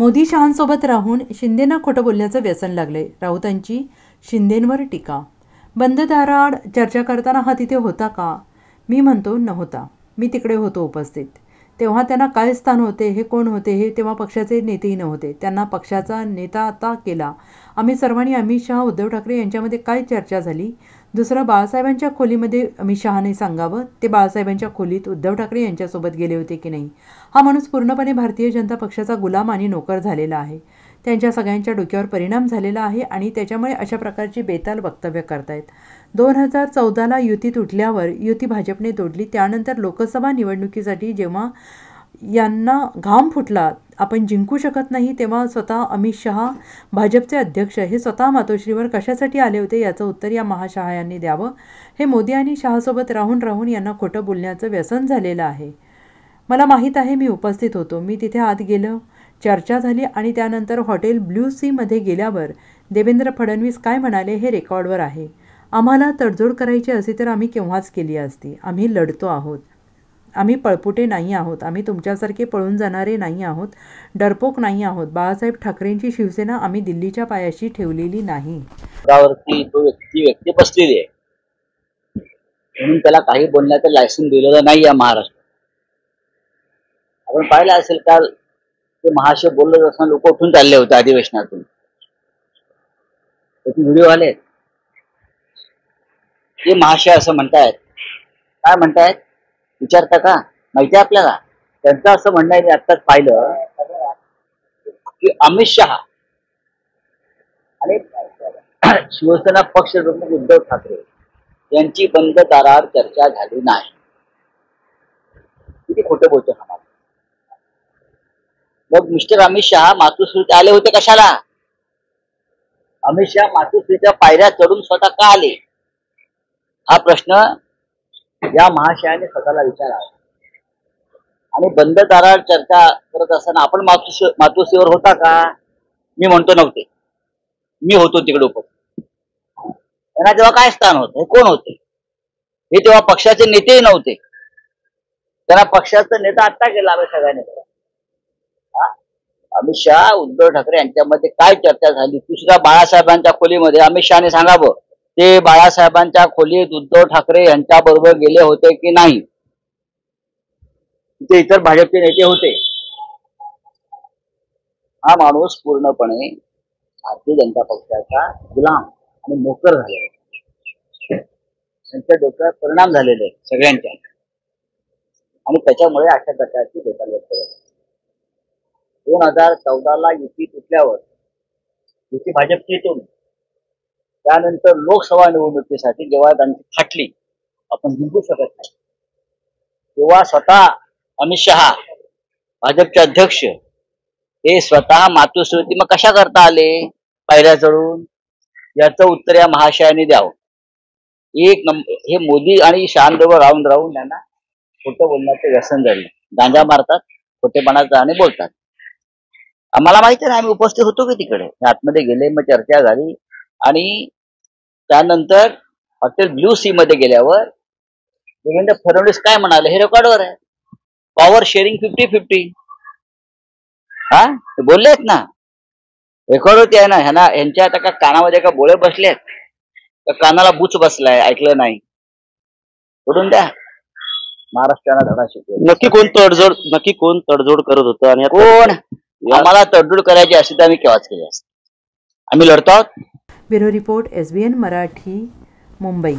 मोदी शहांसोबत राहून शिंदेंना खोटं बोलण्याचं व्यसन लागले. राऊतांची शिंदेंवर टीका. बंद दाराआड चर्चा करताना हा तिथे होता का? मी म्हणतो नव्हता. मी तिकडे होतो उपस्थित. तेव्हा त्यांना काय स्थान होते, हे कोण होते, हे तेव्हा पक्षाचे नेतेही नव्हते. त्यांना पक्षाचा नेता आता केला. आम्ही सर्वांनी अमित शहा उद्धव ठाकरे यांच्यामध्ये काय चर्चा झाली. दुसरं, बाळासाहेबांच्या खोलीमध्ये अमित शहाने सांगावं, ते बाळासाहेबांच्या खोलीत उद्धव ठाकरे यांच्यासोबत गेले होते की नाही. हा माणूस पूर्णपणे भारतीय जनता पक्षाचा गुलाम आणि नोकर झालेला आहे. त्यांच्या सगळ्यांच्या डोक्यावर परिणाम झालेला आहे आणि त्याच्यामुळे अशा प्रकारची बेताल वक्तव्य करतायत. 2014ला युती तुटल्यावर युती भाजपने तोडली. त्यानंतर लोकसभा निवडणुकीसाठी जेव्हा यांना घाम फुटला, आपण जिंकू शकत नाही, तेव्हा स्वतः अमित शहा भाजपचे अध्यक्ष हे स्वतः मातोश्रीवर कशासाठी आले होते याचं उत्तर या महाशहा यांनी द्यावं. हे मोदी आणि शहासोबत राहून राहून यांना खोटं बोलण्याचं व्यसन झालेलं आहे. मला माहीत आहे, मी उपस्थित होतो. मी तिथे आत गेलो, चर्चा झाली आणि त्यानंतर हॉटेल ब्ल्यू सीमध्ये गेल्यावर देवेंद्र फडणवीस काय म्हणाले हे रेकॉर्डवर आहे. आम्हाला तडजोड करायची असे तर आम्ही केव्हाच केली असती. आम्ही लढतो आहोत. आम्ही पळपुटे नाही आहोत. आम्ही तुमच्यासारखे पळून जाणारे नाही आहोत. डरपोक नाही आहोत. बाळासाहेब ठाकरेंची शिवसेना आम्ही दिल्लीच्या पायाशी ठेवलेली नाही. त्यावरती तो व्यक्ती बसलेली आहे म्हणून त्याला काही बोलण्याचं लायसन दिलेलं नाही या महाराष्ट्रात. आपण पाहिलं असेल काल ते महाशय बोलत असताना लोक उठून चालले होते अधिवेशनातून. त्याचे व्हिडिओ आले. ते महाशय असं म्हणतायत. काय म्हणतायत विचारता का? माहिती आहे आपल्याला. त्यांचं असं म्हणणं आहे, मी आत्ताच पाहिलं की अमित शहा आणि शिवसेना पक्ष प्रमुख उद्धव ठाकरे यांची बंद दाराआड चर्चा झाली नाही. किती खोटं बोलतो हा. मग मिस्टर अमित शहा मातोश्रीत आले होते कशाला? अमित शहा मातोश्रीच्या पायऱ्या चढून स्वतः का आले हा प्रश्न या महाशयाने स्वतःला विचारावा. आणि बंद दाराआड चर्चा करत असताना आपण मातोश्रीवर होता का? मी म्हणतो नव्हते. मी होतो तिकडे उपस्थित. त्यांना तेव्हा काय स्थान होतं, हे कोण होते? हे तेव्हा पक्षाचे नेतेही नव्हते. त्यांना पक्षाचा नेता आत्ता केला आम्ही सगळ्यांनी. अमित शहा उद्धव ठाकरे यांच्यामध्ये काय चर्चा झाली? दुसऱ्या बाळासाहेबांच्या खोलीमध्ये अमित शहाने सांगावं, ते बाळासाहेबांच्या खोलीत उद्धव ठाकरे यांच्या बरोबर गेले होते की नाही. तिथे इतर भाजपचे नेते होते. हा माणूस पूर्णपणे भारतीय जनता पक्षाचा गुलाम आणि नोकर झालेला. त्यांच्या डोक्यावर परिणाम झालेले सगळ्यांच्या, आणि त्याच्यामुळे अशा प्रकारची बेताल व्यक्त झाली. 2014ला युती तुटल्यावर युती भाजपची येतो. त्यानंतर लोकसभा निवडणुकीसाठी जेव्हा त्यांची फाटली, आपण जिंकू शकत नाही, तेव्हा स्वतः अमित शहा भाजपचे अध्यक्ष हे स्वतः मातोश्रीवरती मग कशा करता आले पायऱ्या चढून? याचं उत्तर या महाशयाने द्यावं. हे मोदी आणि शहांबरोबर राहून राहून त्यांना खोटं बोलण्याचं व्यसन झालं. गांजा मारतात, खोटेपणाचं आणि बोलतात. आम्हाला माहिती आहे, आम्ही उपस्थित होतो की तिकडे. आतमध्ये गेले, मग चर्चा झाली आणि त्यानंतर हॉटेल ब्ल्यू सी मध्ये गेल्यावर देवेंद्र फडणवीस काय म्हणाले हे रेकॉर्डवर आहे. Power sharing 50-50. हा बोललेत ना, रेकॉर्ड होती आहे ना. ह्यांना यांच्या आता का कानामध्ये का बोळे बसलेत तर कानाला बुच बसलाय, ऐकलं नाही. सोडून द्या. महाराष्ट्राला धडा शिकवेल. नक्की कोण तडजोड करत होतं आणि कोण? आम्हाला तडजोड करायची असेल तर आम्ही केव्हाच केली असते. आम्ही लढतो आहोत. Bureau report, SBN Marathi, Mumbai.